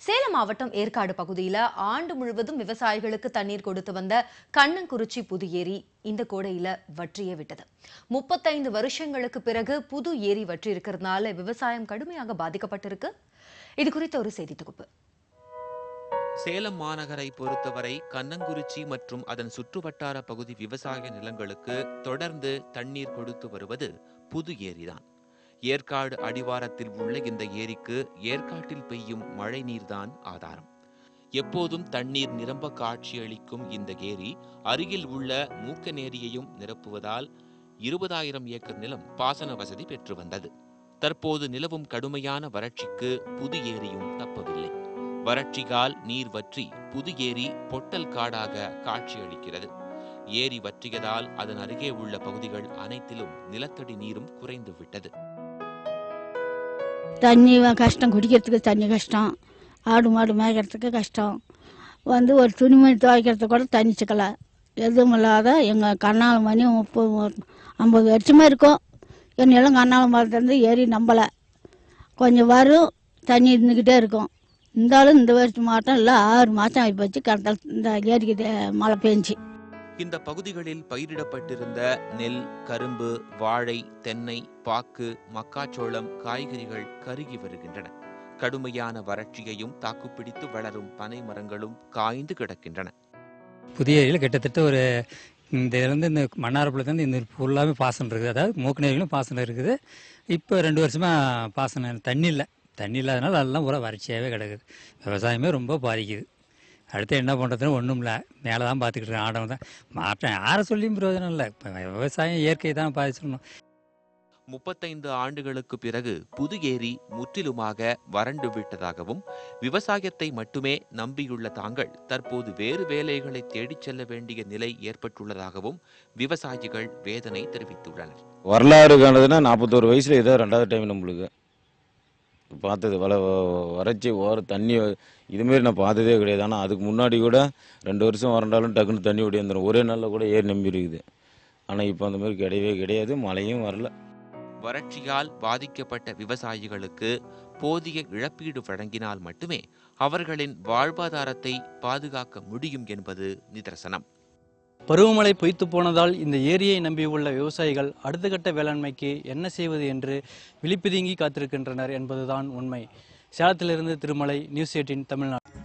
சேலம் மாவட்டம் ஏற்காடு பகுதியில் ஆண்டு முழுவதும் விவசாயிகளுக்கு தண்ணீர் கொடுத்து வந்த கண்ணங்குறிச்சி புது ஏரி இந்த கோடையில வற்றியே விட்டது. 35 வருஷங்களுக்கு பிறகு புது ஏரி வற்றி இருக்கிறதுனால விவசாயம் கடுமையாக பாதிக்கப்பட்டிருக்கு. இது குறித்த ஒரு செய்தி தொகுப்பு. சேலம் மாநகரை பொறுத்தவரை கண்ணங்குறிச்சி மற்றும் அதன் சுற்றுவட்டார பகுதி விவசாய நிலங்களுக்கு தொடர்ந்து தண்ணீர் கொடுத்து வருவது புது ஏரிதான். ஏற்காடு அடிவாரத்தில் உள்ள இந்த ஏரிக்கு ஏற்காட்டில் பெய்யும் மழை நீர்தான் ஆதாரம். எப்போதும் தண்ணீர் நிரம்ப காட்சியளிக்கும் இந்த ஏரி அருகில் உள்ள மூக்கநேரியையும் நிரப்புவதால் 20,000 ஏக்கர் நிலம் பாசன வசதி பெற்று வந்தது. தற்போது நிலவும் கடுமையான வறட்சிக்கு புது ஏரியும் தப்பவில்லை. வறட்சியால் நீர் வற்றி புது ஏரி பொட்டல் காடாக காட்சியளிக்கிறது. ஏரி வற்றியதால் அதன் அருகே உள்ள பகுதிகள் அனைத்திலும் நிலத்தடி நீரும் குறைந்து விட்டது. தண்ணி கஷ்டம், குடிக்கிறதுக்கு தண்ணி கஷ்டம், ஆடு மாடு மேய்க்கிறதுக்கு கஷ்டம், ஒரு துணிமணி துவைக்கிறதுக்கு கூட தண்ணி சிக்கலை எதுவும் இல்லாத எங்கள் கண்ணாலம் மணி 30-50 வருஷமாக இருக்கும். என் நிலம் கண்ணாலம் மரத்துலேருந்து ஏறி நம்பலை. கொஞ்சம் வரும் தண்ணி இருந்துக்கிட்டே இருக்கும். இருந்தாலும் இந்த வருஷம் மாட்டம் இல்லை, 6 மாதம் ஆகி போச்சு கடத்தல் இந்த ஏரிக்கு மழை பெஞ்சு. இந்த பகுதிகளில் பயிரிடப்பட்டிருந்த நெல், கரும்பு, வாழை, தென்னை, பாக்கு, மக்காச்சோளம், காய்கறிகள் கருகி வருகின்றன. கடுமையான வறட்சியையும் தாக்குப்பிடித்து வளரும் பனை மரங்களும் காய்ந்து கிடக்கின்றன. புதிய ஏரியில் கிட்டத்தட்ட ஒரு இந்த மன்னார்புலத்துலேருந்து இந்த ஃபுல்லாகவே பாசனம் இருக்குது. அதாவது மூக்கநேரிகளும் பாசனம் இருக்குது. இப்போ 2 வருஷமாக பாசனம் தண்ணி இல்லாதனால அதெல்லாம் பூரா வறட்சியாகவே கிடக்குது. விவசாயமே ரொம்ப பாதிக்குது. அடுத்து என்ன பண்ணுறதுன்னு ஒன்றும் இல்லை, மேலே தான் பார்த்துக்கிட்டு இருக்கேன். ஆடவன் தான் மாற்றம் யாரை சொல்லியும் பிரயோஜனம் இல்லை. இப்போ விவசாயம் இயற்கை தான் பாதிச்சிடணும். 35 ஆண்டுகளுக்கு பிறகு புது ஏரி முற்றிலுமாக வறண்டு விட்டதாகவும் விவசாயத்தை மட்டுமே நம்பியுள்ள தாங்கள் தற்போது வேறு வேலைகளை தேடிச் செல்ல வேண்டிய நிலை ஏற்பட்டுள்ளதாகவும் விவசாயிகள் வேதனை தெரிவித்துள்ளனர். வரலாறு காணதுன்னா 41 வயசுல இதான் 2வது டைம் நம்மளுக்கு பார்த்தது. வறட்சி தண்ணி இதுமாரி நான் பார்த்ததே கிடையாது. ஆனால் அதுக்கு முன்னாடி கூட 2 வருஷம் வறண்டாலும் டக்குன்னு தண்ணி ஓடியாந்துடும். ஒரே நாளில் கூட ஏரி நம்பி இருக்குது. ஆனால் இப்போ அந்த மாதிரி கிடையவே கிடையாது, மழையும் வரல. வறட்சியால் பாதிக்கப்பட்ட விவசாயிகளுக்கு போதிய இழப்பீடு வழங்கினால் மட்டுமே அவர்களின் வாழ்வாதாரத்தை பாதுகாக்க முடியும் என்பது நிதர்சனம். பருவமழை பொய்த்து போனதால் இந்த ஏரியை நம்பியுள்ள விவசாயிகள் அடுத்த கட்ட வேளாண்மைக்கு என்ன செய்வது என்று விழிப்புதுங்கி காத்திருக்கின்றனர் என்பதுதான் உண்மை. சேலத்திலிருந்து திருமலை, நியூஸ் 18 தமிழ்நாடு.